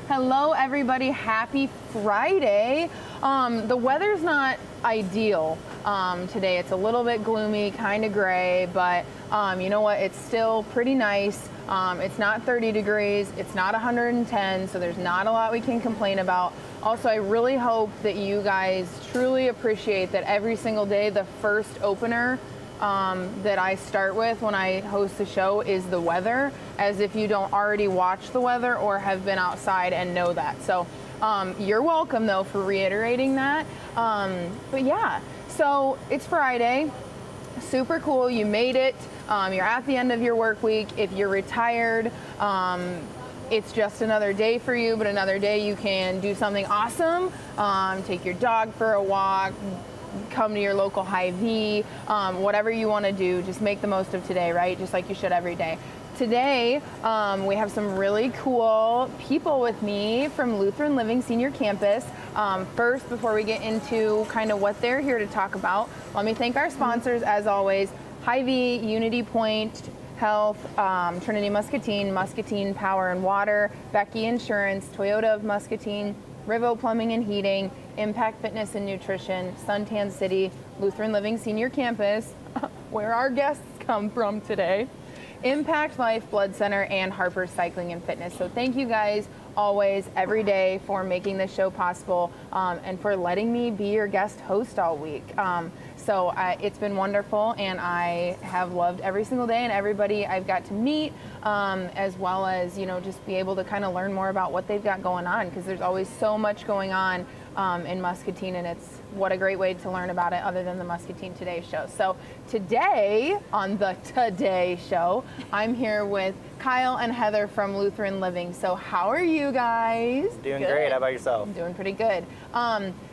Hello, everybody. Happy Friday. The weather's not ideal today. It's a little bit gloomy, kind of gray, but you know what? It's still pretty nice. It's not 30 degrees. It's not 110, so there's not a lot we can complain about. Also, I really hope that you guys truly appreciate that every single day the first opener that I start with when I host the show is the weather, as if you don't already watch the weather or have been outside and know that. So you're welcome, though, for reiterating that. But yeah, so it's Friday. Super cool. You made it. You're at the end of your work week. If you're retired, it's just another day for you, but another day you can do something awesome. Take your dog for a walk, come to your local Hy-Vee, whatever you want to do, just make the most of today, right? Just like you should every day. Today, we have some really cool people with me from Lutheran Living Senior Campus. First, before we get into kind of what they're here to talk about, let me thank our sponsors, as always, Hy-Vee, Unity Point Health, Trinity Muscatine, Muscatine Power and Water, Becky Insurance, Toyota of Muscatine, Rivo Plumbing and Heating, Impact Fitness and Nutrition, Suntan City, Lutheran Living Senior Campus, where our guests come from today, Impact Life Blood Center, and Harper's Cycling and Fitness. So thank you guys always, every day, for making this show possible and for letting me be your guest host all week. So it's been wonderful, and I have loved every single day and everybody I've got to meet, as well as, you know, just be able to kind of learn more about what they've got going on, because there's always so much going on in Muscatine, and it's what a great way to learn about it other than the Muscatine Today show. So today, on the Today show, I'm here with Kyle and Heather from Lutheran Living. So how are you guys? Doing great. How about yourself? I'm doing pretty good.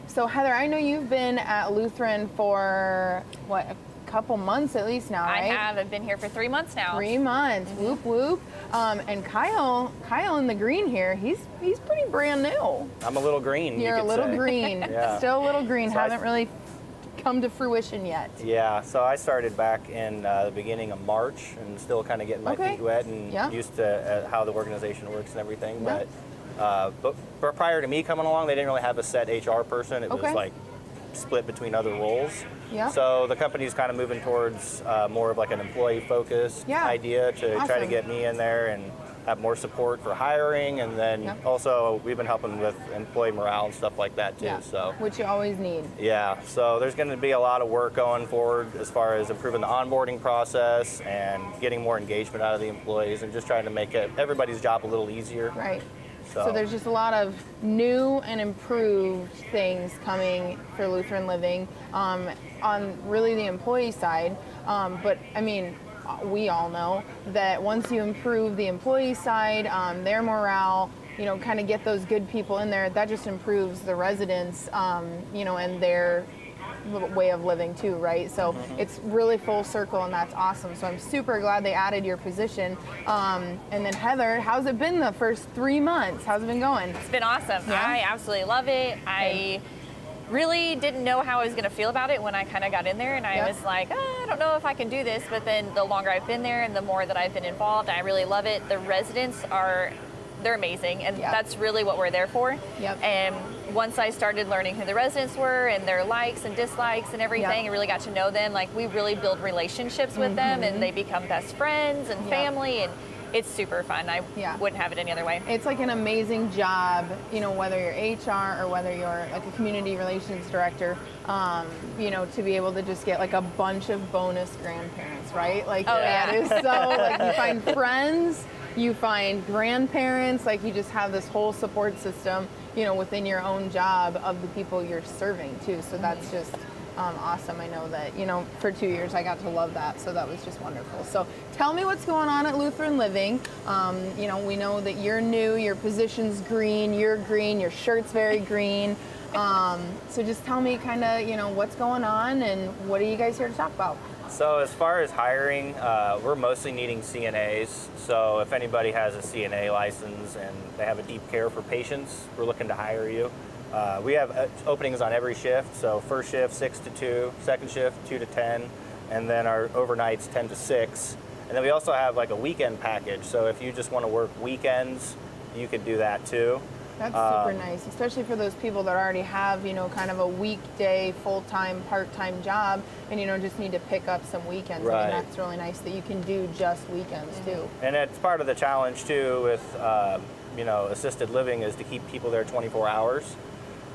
So Heather, I know you've been at Lutheran for, what, a couple months at least now, right? I have. I've been here for 3 months now. 3 months. Mm-hmm. Whoop, whoop. And Kyle in the green here, he's pretty brand new. I'm a little green. You're a little green. Yeah. Still a little green. So haven't really come to fruition yet. Yeah, so I started back in the beginning of March and still kind of getting my feet wet and used to how the organization works and everything. Yeah. But prior to me coming along, they didn't really have a set HR person. It was like split between other roles. Yeah. So the company's kind of moving towards more of like an employee-focused idea to try to get me in there and have more support for hiring, and then also we've been helping with employee morale and stuff like that too. So which you always need. Yeah, so there's going to be a lot of work going forward as far as improving the onboarding process and getting more engagement out of the employees and just trying to make everybody's job a little easier. Right. So there's just a lot of new and improved things coming for Lutheran Living on really the employee side. But I mean, we all know that once you improve the employee side, their morale, you know, kind of get those good people in there, that just improves the residents, you know, and their way of living too, right? So it's really full circle, and that's awesome. So I'm super glad they added your position. And then Heather, how's it been the first 3 months? How's it been going? It's been awesome. Yeah? I absolutely love it. I really didn't know how I was going to feel about it when I kind of got in there, and I was like, I don't know if I can do this. But then the longer I've been there and the more that I've been involved, I really love it. The residents they're amazing, and that's really what we're there for. And once I started learning who the residents were and their likes and dislikes and everything, I really got to know them. Like, we really build relationships with them, and they become best friends and family, and it's super fun. I wouldn't have it any other way. It's like an amazing job, you know, whether you're HR or whether you're like a community relations director, you know, to be able to just get like a bunch of bonus grandparents, right? Like, that is so, like, you find friends, you find grandparents, like, you just have this whole support system, you know, within your own job of the people you're serving too. So that's just awesome. I know that, you know, for 2 years I got to love that, so that was just wonderful. So tell me what's going on at Lutheran Living. You know, we know that you're new, your position's green, you're green, your shirt's very green. So just tell me kind of, you know, what's going on and what are you guys here to talk about? So as far as hiring, we're mostly needing CNAs. So if anybody has a CNA license and they have a deep care for patients, we're looking to hire you. We have openings on every shift. So first shift, 6 to 2, second shift, 2 to 10, and then our overnights, 10 to 6. And then we also have like a weekend package. So if you just want to work weekends, you could do that too. That's super nice, especially for those people that already have, kind of a weekday, full-time, part-time job, and, just need to pick up some weekends. Right. I mean, that's really nice that you can do just weekends, too. And it's part of the challenge, too, with, assisted living is to keep people there 24 hours.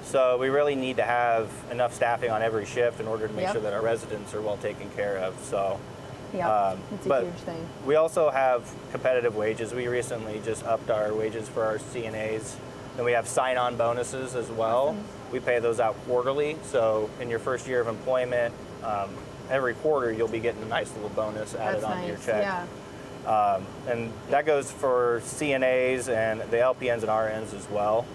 So we really need to have enough staffing on every shift in order to make sure that our residents are well taken care of. So. Yeah, it's a huge thing. We also have competitive wages. We recently just upped our wages for our CNAs. And we have sign-on bonuses as well. Awesome. We pay those out quarterly. So in your first year of employment, every quarter you'll be getting a nice little bonus added onto your check. Yeah. And that goes for CNAs and the LPNs and RNs as well.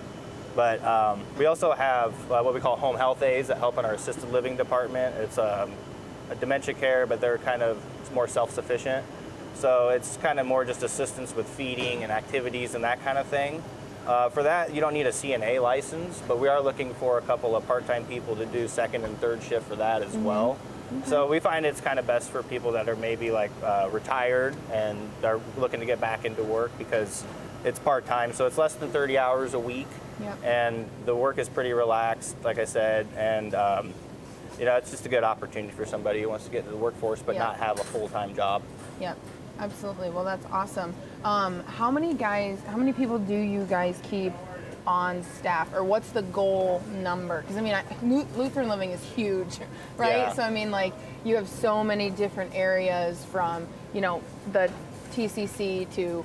But we also have what we call home health aides that help in our assisted living department. It's a dementia care, but they're kind of more self-sufficient. So it's kind of more just assistance with feeding and activities and that kind of thing. For that, you don't need a CNA license, but we are looking for a couple of part-time people to do second and third shift for that as well. Okay. So we find it's kind of best for people that are maybe like retired and are looking to get back into work because it's part-time. So it's less than 30 hours a week. Yep. And the work is pretty relaxed, like I said, and it's just a good opportunity for somebody who wants to get into the workforce but not have a full-time job. Yep, absolutely. Well, that's awesome. How many people do you guys keep on staff, or what's the goal number? Because I mean, Lutheran Living is huge, right? Yeah. So I mean, like, you have so many different areas from, the TCC to,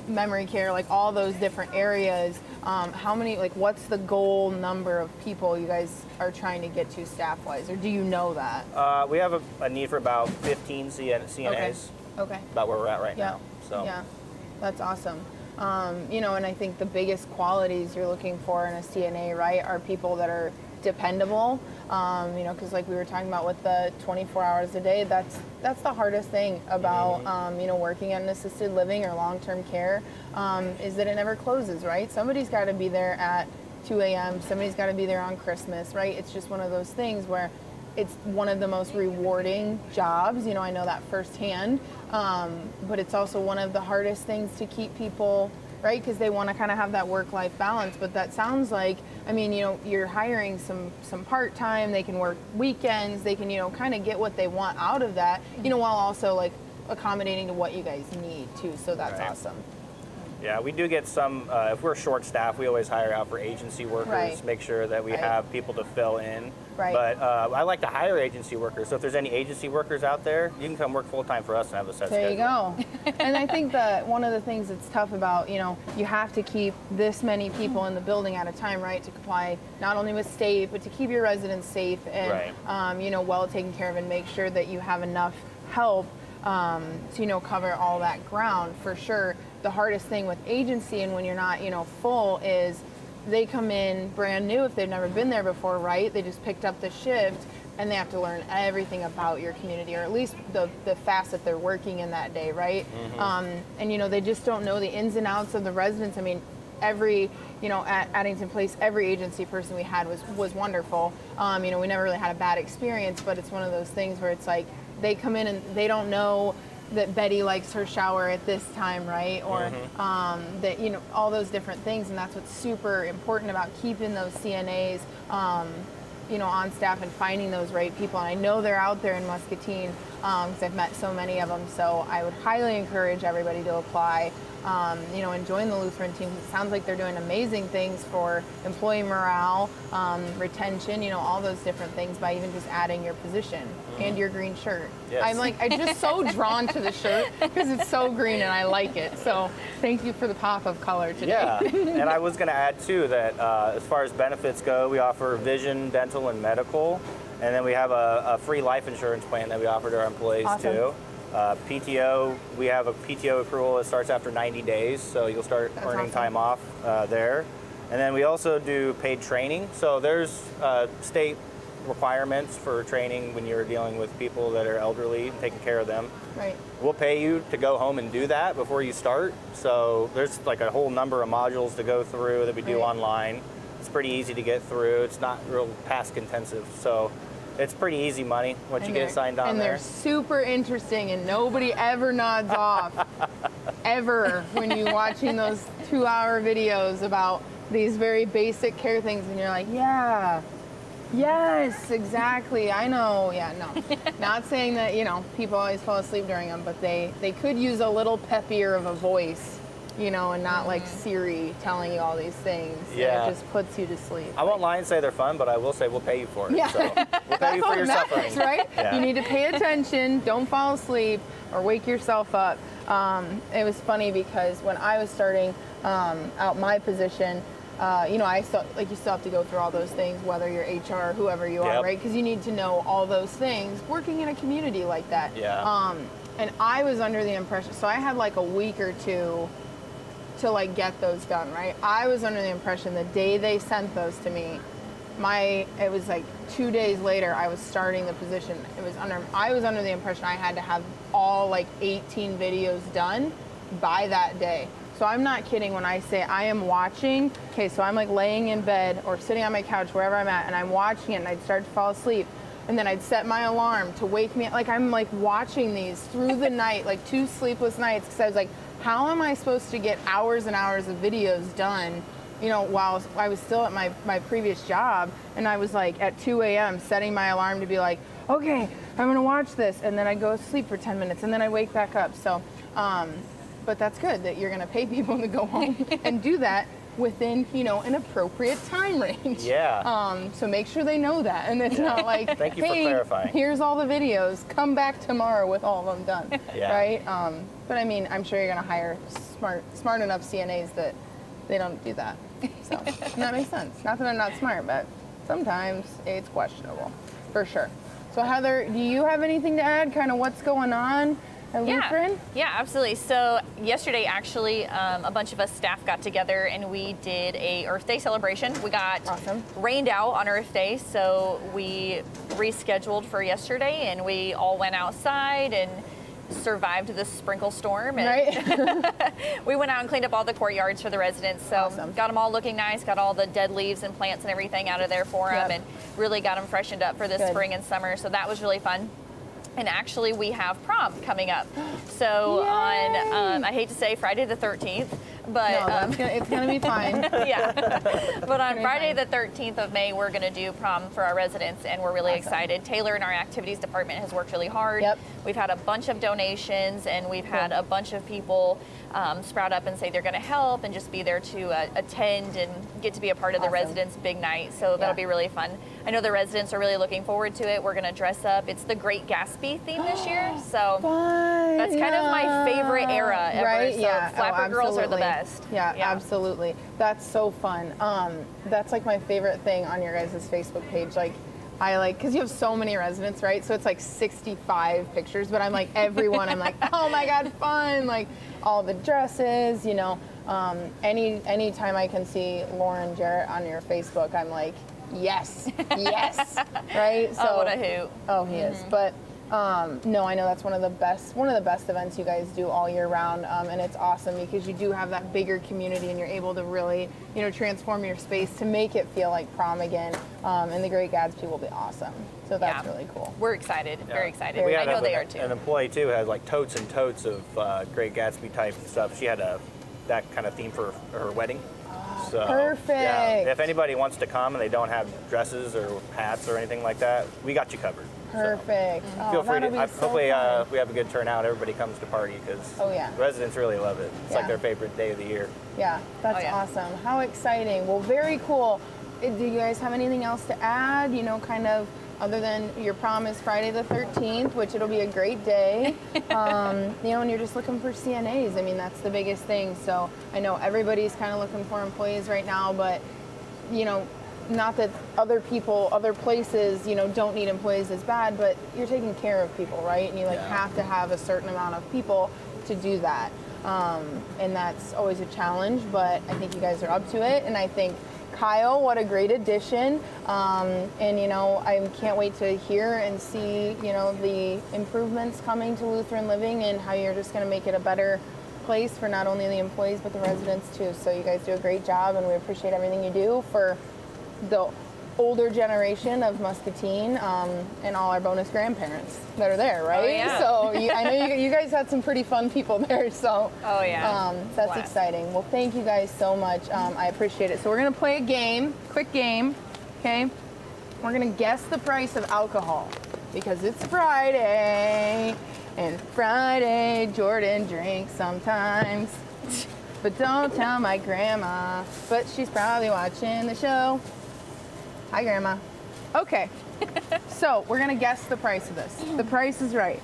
memory care, like all those different areas. What's the goal number of people you guys are trying to get to staff-wise, or do you know that? We have a need for about 15 CNAs. Okay. About where we're at right now. So. Yeah, that's awesome. And I think the biggest qualities you're looking for in a CNA, right, are people that are dependable. Because like we were talking about with the 24 hours a day, that's the hardest thing about, working in assisted living or long-term care, is that it never closes, right? Somebody's got to be there at 2 a.m. Somebody's got to be there on Christmas, right? It's just one of those things where it's one of the most rewarding jobs. I know that firsthand, but it's also one of the hardest things to keep people, right? Because they want to kind of have that work-life balance. But that sounds like, you're hiring some part-time, they can work weekends, they can, kind of get what they want out of that, while also like accommodating to what you guys need too. So that's awesome. Yeah, we do get some, if we're short-staffed, we always hire out for agency workers, make sure that we have people to fill in. Right. But I like to hire agency workers, so if there's any agency workers out there, you can come work full-time for us and have a set schedule. There you go. And I think that one of the things that's tough about, you have to keep this many people in the building at a time, right, to comply not only with state, but to keep your residents safe and, well taken care of, and make sure that you have enough help to, cover all that ground. For sure, the hardest thing with agency and when you're not, full is they come in brand new if they've never been there before, right? They just picked up the shift and they have to learn everything about your community, or at least the facet they're working in that day, right? And they just don't know the ins and outs of the residents. I mean, every, at Addington Place, every agency person we had was wonderful. We never really had a bad experience, but it's one of those things where it's like they come in and they don't know that Betty likes her shower at this time, right? Or that, all those different things. And that's what's super important about keeping those CNAs, on staff and finding those right people. And I know they're out there in Muscatine because I've met so many of them. So I would highly encourage everybody to apply, and join the Lutheran team. It sounds like they're doing amazing things for employee morale, retention, all those different things by even just adding your position and your green shirt. Yes. I'm just so drawn to the shirt because it's so green and I like it. So thank you for the pop of color today. Yeah, and I was going to add too that as far as benefits go, we offer vision, dental, and medical. And then we have a free life insurance plan that we offer to our employees too. PTO, we have a PTO accrual that starts after 90 days, so you'll start earning time off there. And then we also do paid training. So there's state requirements for training when you're dealing with people that are elderly and taking care of them. Right. We'll pay you to go home and do that before you start. So there's like a whole number of modules to go through that we do online. It's pretty easy to get through. It's not real task intensive. So it's pretty easy money once you get signed on and there. And they're super interesting and nobody ever nods off, ever, when you're watching those 2-hour videos about, these very basic care things, and you're like, yeah, yes, exactly, I know. Yeah, no, not saying that, people always fall asleep during them, but they could use a little peppier of a voice, and not like Siri telling you all these things. Yeah. And it just puts you to sleep. I won't lie and say they're fun, but I will say we'll pay you for it. Yeah. So we'll pay you for your suffering. Right? Yeah. You need to pay attention, don't fall asleep or wake yourself up. It was funny because when I was starting out my position, I still, you still have to go through all those things, whether you're HR or whoever you are, Yep. right? Because you need to know all those things working in a community like that. Yeah. And I was under the impression, so I had like a week or two to get those done, right? I was under the impression the day they sent those to me, it was like 2 days later I was starting the position. I was under the impression I had to have all 18 videos done by that day. So I'm not kidding when I say I am watching. Okay, so I'm laying in bed or sitting on my couch, wherever I'm at, and I'm watching it, and I'd start to fall asleep. And then I'd set my alarm to wake me up. I'm watching these through the night, 2 sleepless nights, because I was like, how am I supposed to get hours and hours of videos done, while I was still at my previous job? And I was at 2 a.m. setting my alarm to be like, okay, I'm gonna watch this. And then I go to sleep for 10 minutes and then I wake back up. So, but that's good that you're gonna pay people to go home and do that within, an appropriate time range. Yeah. So make sure they know that. And it's not like, Thank you for hey, clarifying. here's all the videos, come back tomorrow with all of them done. Yeah. Right? But I mean, I'm sure you're gonna hire smart enough CNAs that they don't do that. So that makes sense. Not that I'm not smart, but sometimes it's questionable, for sure. So Heather, do you have anything to add? Kind of what's going on at Lutheran? Yeah, absolutely. So yesterday, actually, a bunch of us staff got together and we did a Earth Day celebration. We got rained out on Earth Day, so we rescheduled for yesterday, and we all went outside and survived the sprinkle storm. And Right. we went out and cleaned up all the courtyards for the residents. So got them all looking nice, got all the dead leaves and plants and everything out of there for them, and really got them freshened up for the spring and summer. So that was really fun. And actually, we have prom coming up. So on, I hate to say Friday the 13th, but no, it's gonna be fine. yeah. But on Friday the 13th of May, we're gonna do prom for our residents, and we're really excited. Taylor in our activities department has worked really hard. Yep. We've had a bunch of donations, and we've had a bunch of people sprout up and say they're gonna help and just be there to attend and get to be a part of the residents' big night. So that'll be really fun. I know the residents are really looking forward to it. We're gonna dress up. It's the Great Gatsby theme this year, so Fun. that's kind of my favorite era ever. Right? So Yeah. Flapper girls are the best. Yeah, absolutely. That's so fun. That's my favorite thing on your guys' Facebook page. Because you have so many residents, right? So it's 65 pictures, but I'm everyone, I'm oh my God, fun. All the dresses, anytime I can see Lauren Jarrett on your Facebook, I'm yes, yes, right? So, Oh, what a hoot. Oh, he is. But no, I know that's one of the best events you guys do all year round, and it's awesome because you do have that bigger community and you're able to really, transform your space to make it feel like prom again, and the Great Gatsby will be awesome. So that's really cool. We're excited, very excited. We I know they are too. An employee too has totes and totes of Great Gatsby type stuff. She had that kind of theme for her wedding. So, Perfect. Yeah, if anybody wants to come and they don't have dresses or hats or anything like that, we got you covered. Perfect. So, Oh, feel free to. that'll be so Hopefully, fun. we have a good turnout. Everybody comes to party because residents really love it. It's Yeah. their favorite day of the year. Yeah, that's awesome. How exciting. Well, very cool. Do you guys have anything else to add? Kind of other than your prom is Friday the 13th, which it'll be a great day. And you're just looking for CNAs. I mean, that's the biggest thing. So I know everybody's kind of looking for employees right now, but, not that other people, other places, don't need employees as bad, but you're taking care of people, right? And you have to have a certain amount of people to do that. And that's always a challenge, but I think you guys are up to it. And I think Kyle, what a great addition. And I can't wait to hear and see, the improvements coming to Lutheran Living and how you're just gonna make it a better place for not only the employees, but the residents too. So you guys do a great job and we appreciate everything you do for the older generation of Muscatine, and all our bonus grandparents that are there, right? Oh, yeah. So I know you guys had some pretty fun people there, so Oh, yeah. that's Blast. exciting. Well, thank you guys so much. I appreciate it. So we're gonna play a game, quick game, okay? We're gonna guess the price of alcohol because it's Friday, and Friday Jordan drinks sometimes. But don't tell my grandma, but she's probably watching the show. Hi, Grandma. Okay, so we're gonna guess the price of this. The price is right.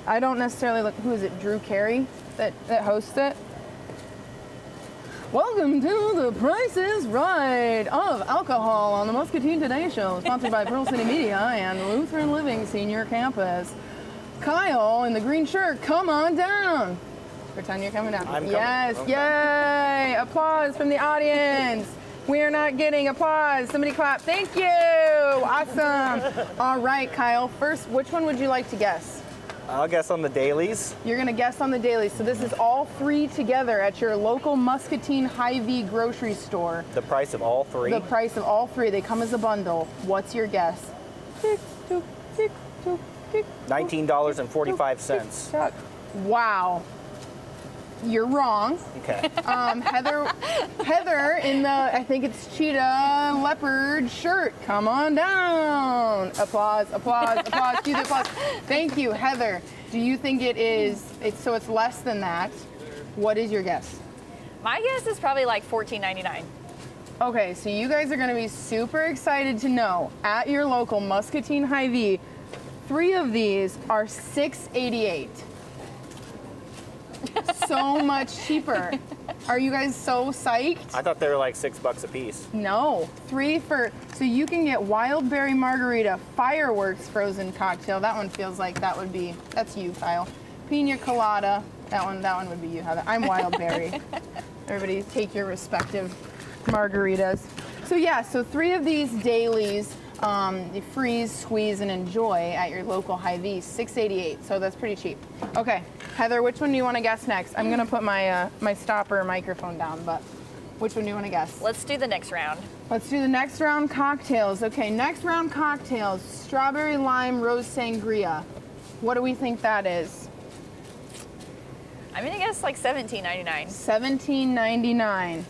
I don't necessarily look, who is it, Drew Carey that hosts it? Welcome to The Price is Right of Alcohol on the Muscatine Today Show, sponsored by Pearl City Media and Lutheran Living Senior Campus. Kyle in the green shirt, come on down. Pretend you're coming down. I'm coming. Yes, Okay. yay! Applause from the audience. We are not getting applause. Somebody clap. Thank you. Awesome. All right, Kyle. First, which one would you like to guess? I'll guess on the dailies. You're going to guess on the daily. So this is all three together at your local Muscatine Hy-Vee grocery store. The price of all three. The price of all three. They come as a bundle. What's your guess? Tick, tock, tick, tock, tick, tock, $19.45. tock. Wow. You're wrong. Okay. Heather in the, I think it's cheetah leopard shirt. Come on down. Applause, applause, applause. Cue the applause. Thank you, Heather. Do you think it's less than that? What is your guess? My guess is probably like $14.99. Okay, so you guys are going to be super excited to know at your local Muscatine Hy-Vee, 3 of these are $6.88. So much cheaper. Are you guys so psyched? I thought they were like $6 a piece. No, 3 for, so you can get wild berry margarita fireworks frozen cocktail. That one feels like that's you, Kyle. Pina colada, that one would be you, Heather. I'm wild berry. Everybody take your respective margaritas. So yeah, so 3 of these dailies, you freeze, squeeze, and enjoy at your local Hy-Vee, $6.88. So that's pretty cheap. Okay, Heather, which one do you want to guess next? I'm gonna put my my stopper microphone down, but which one do you want to guess? Let's do the next round. Let's do the next round cocktails. Okay, next round cocktails, strawberry lime rose sangria. What do we think that is? I'm gonna guess like $17.99. $17.99.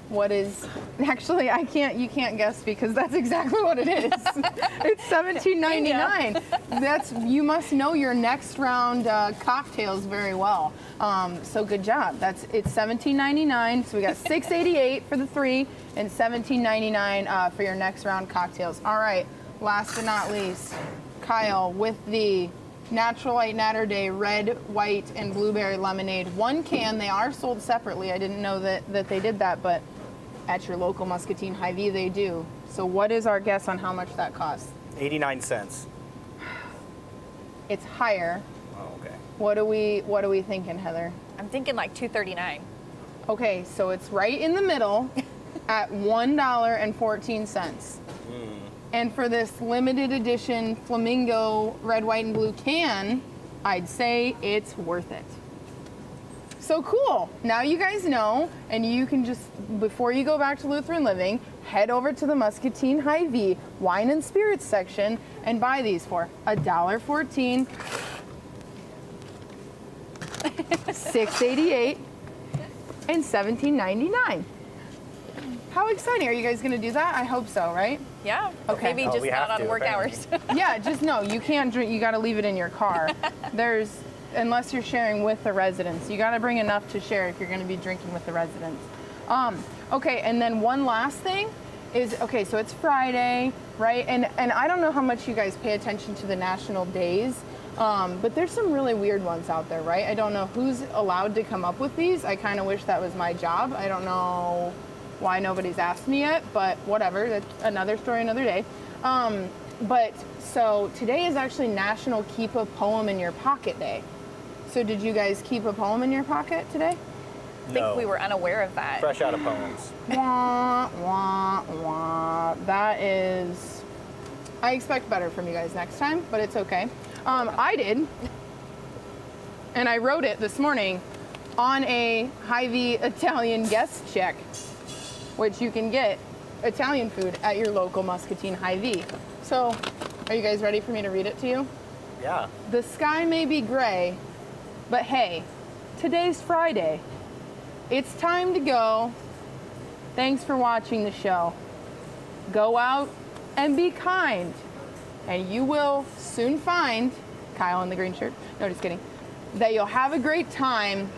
What is, actually you can't guess because that's exactly what it is. It's $17.99. You must know your next round cocktails very well. So good job. It's $17.99. So we got $6.88 for the 3 and $17.99 for your next round cocktails. All right, last but not least, Kyle with the Natural Light Natter Day red, white, and blueberry lemonade. 1 can. They are sold separately. I didn't know that they did that, but at your local Muscatine Hy-Vee they do. So what is our guess on how much that costs? 89 cents. It's higher. Oh, okay. What are we thinking, Heather? I'm thinking like $2.39. Okay, so it's right in the middle at $1.14. And for this limited edition flamingo red, white, and blue can, I'd say it's worth it. So cool. Now you guys know, and you can just, before you go back to Lutheran Living, head over to the Muscatine Hy-Vee wine and spirits section and buy these for $1.14, $6.88, and $17.99. How exciting. Are you guys going to do that? I hope so, right? Yeah. Okay. Maybe just we not have on to, work apparently. hours. Yeah, just no, you can't drink, you got to leave it in your car. Unless you're sharing with the residents. You got to bring enough to share if you're going to be drinking with the residents. Okay, and then one last thing is, okay, so it's Friday, right? And I don't know how much you guys pay attention to the national days, but there's some really weird ones out there, right? I don't know who's allowed to come up with these. I kind of wish that was my job. I don't know why nobody's asked me yet, but whatever, that's another story, another day. But so today is actually National Keep a Poem in Your Pocket Day. So did you guys keep a poem in your pocket today? I think we were unaware of that. Fresh out of poems. Wah, wah, wah. That is, I expect better from you guys next time, but it's okay. I did, and I wrote it this morning on a Hy-Vee Italian guest check, which you can get Italian food at your local Muscatine Hy-Vee. So, are you guys ready for me to read it to you? Yeah. The sky may be gray, but hey, today's Friday. It's time to go. Thanks for watching the show. Go out and be kind, and you will soon find, Kyle in the green shirt, no, just kidding, that you'll have a great time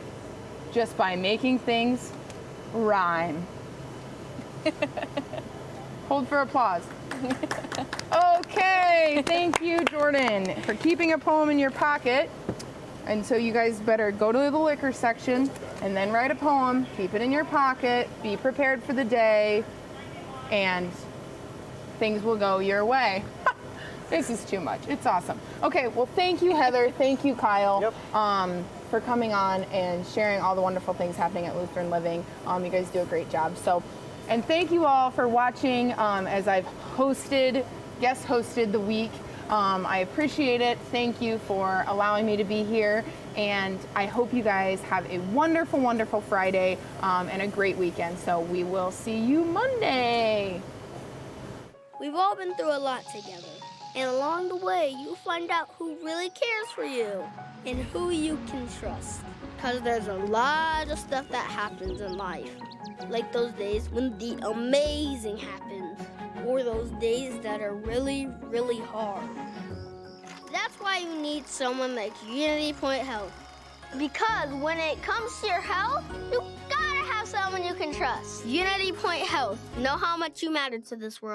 just by making things rhyme. Hold for applause. Okay, thank you, Jordan, for keeping a poem in your pocket. And so you guys better go to the liquor section and then write a poem, keep it in your pocket, be prepared for the day, and things will go your way. This is too much. It's awesome. Okay, well, thank you, Heather. Thank you, Kyle, for coming on and sharing all the wonderful things happening at Lutheran Living. You guys do a great job. So, and thank you all for watching as I've guest hosted the week. I appreciate it. Thank you for allowing me to be here. And I hope you guys have a wonderful, wonderful Friday and a great weekend. So we will see you Monday. We've all been through a lot together. And along the way, you'll find out who really cares for you and who you can trust. Because there's a lot of stuff that happens in life. Like those days when the amazing happens. Or those days that are really, really hard. That's why you need someone like Unity Point Health. Because when it comes to your health, you gotta have someone you can trust. Unity Point Health. Know how much you matter to this world.